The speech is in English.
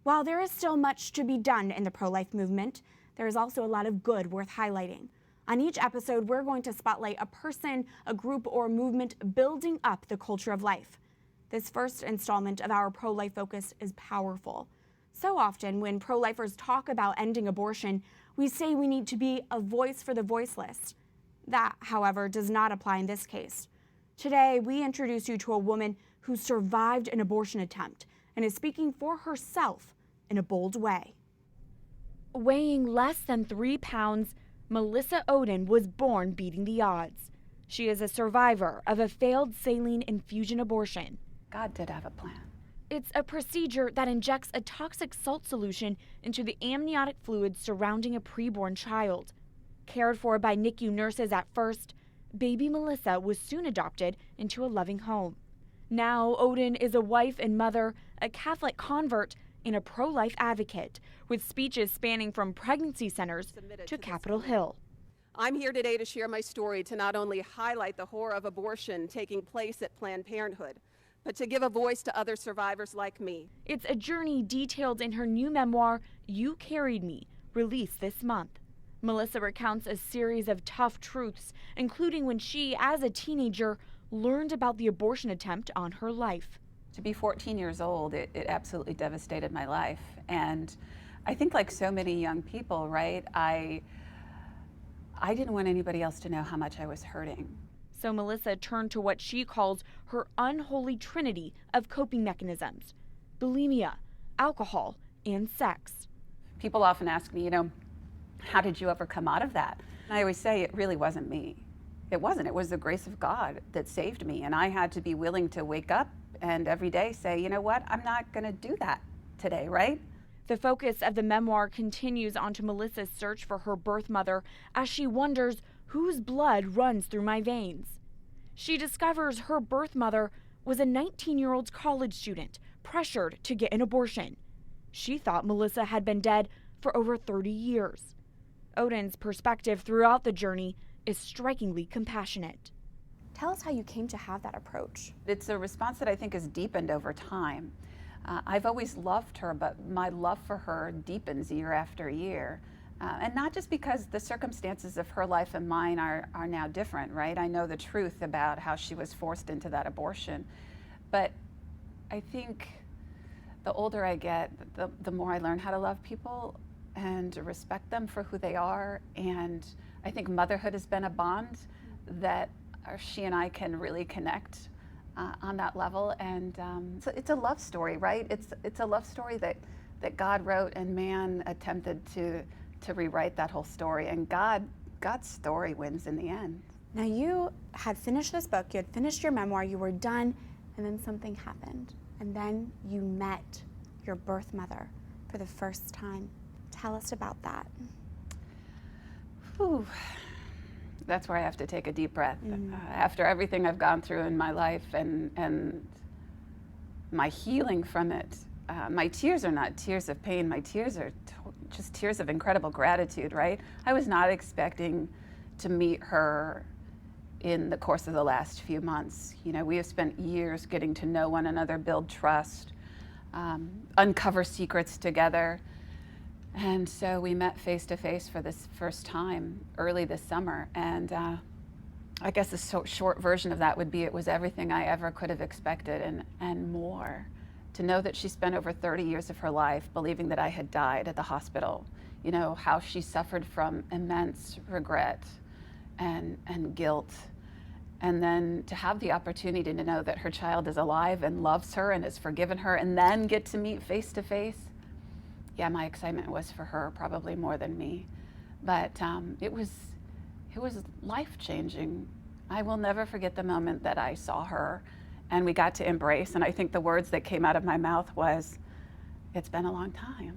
While there is still much to be done in the pro-life movement, there is also a lot of good worth highlighting. On each episode, we're going to spotlight a person, a group, or movement building up the culture of life. This first installment of our pro-life focus is powerful. So often when pro-lifers talk about ending abortion, we say we need to be a voice for the voiceless. That, however, does not apply in this case. Today, we introduce you to a woman who survived an abortion attempt and is speaking for herself in a bold way. Weighing less than 3 pounds, Melissa Ohden was born beating the odds. She is a survivor of a failed saline infusion abortion. God did have a plan. It's a procedure that injects a toxic salt solution into the amniotic fluid surrounding a preborn child. Cared for by NICU nurses at first, baby Melissa was soon adopted into a loving home. Now, Ohden is a wife and mother, a Catholic convert, and a pro-life advocate, with speeches spanning from pregnancy centers to Capitol Hill. I'm here today to share my story to not only highlight the horror of abortion taking place at Planned Parenthood, but to give a voice to other survivors like me. It's a journey detailed in her new memoir, You Carried Me, released this month. Melissa recounts a series of tough truths, including when she, as a teenager, learned about the abortion attempt on her life. To be 14 years old, it absolutely devastated my life. And I think like so many young people, right, I didn't want anybody else to know how much I was hurting. So Melissa turned to what she calls her unholy trinity of coping mechanisms: bulimia, alcohol, and sex. People often ask me, how did you ever come out of that? And I always say it really wasn't me. It wasn't. It was the grace of God that saved me. And I had to be willing to wake up and every day say, you know what, I'm not going to do that today, right? The focus of the memoir continues onto Melissa's search for her birth mother as she wonders whose blood runs through my veins. She discovers her birth mother was a 19-year-old college student pressured to get an abortion. She thought Melissa had been dead for over 30 years. Ohden's perspective throughout the journey is strikingly compassionate. Tell us how you came to have that approach. It's a response that I think has deepened over time. I've always loved her, but my love for her deepens year after year. And not just because the circumstances of her life and mine are now different, right? I know the truth about how she was forced into that abortion. But I think the older I get, the more I learn how to love people and respect them for who they are. And I think motherhood has been a bond that she and I can really connect on that level. And it's a love story, right? It's a love story that God wrote and man attempted to rewrite that whole story. And God's story wins in the end. Now, you had finished this book, you had finished your memoir, you were done, and then something happened. And then you met your birth mother for the first time. Tell us about that. Whew. That's where I have to take a deep breath. After everything I've gone through in my life and my healing from it, my tears are not tears of pain, my tears are just tears of incredible gratitude, right? I was not expecting to meet her in the course of the last few months. We have spent years getting to know one another, build trust, uncover secrets together. And so we met face to face for this first time early this summer. And I guess the short version of that would be it was everything I ever could have expected and more. To know that she spent over 30 years of her life believing that I had died at the hospital, how she suffered from immense regret and guilt. And then to have the opportunity to know that her child is alive and loves her and has forgiven her, and then get to meet face to face. Yeah, my excitement was for her probably more than me, but it was life-changing. I will never forget the moment that I saw her and we got to embrace, and I think the words that came out of my mouth was, "It's been a long time."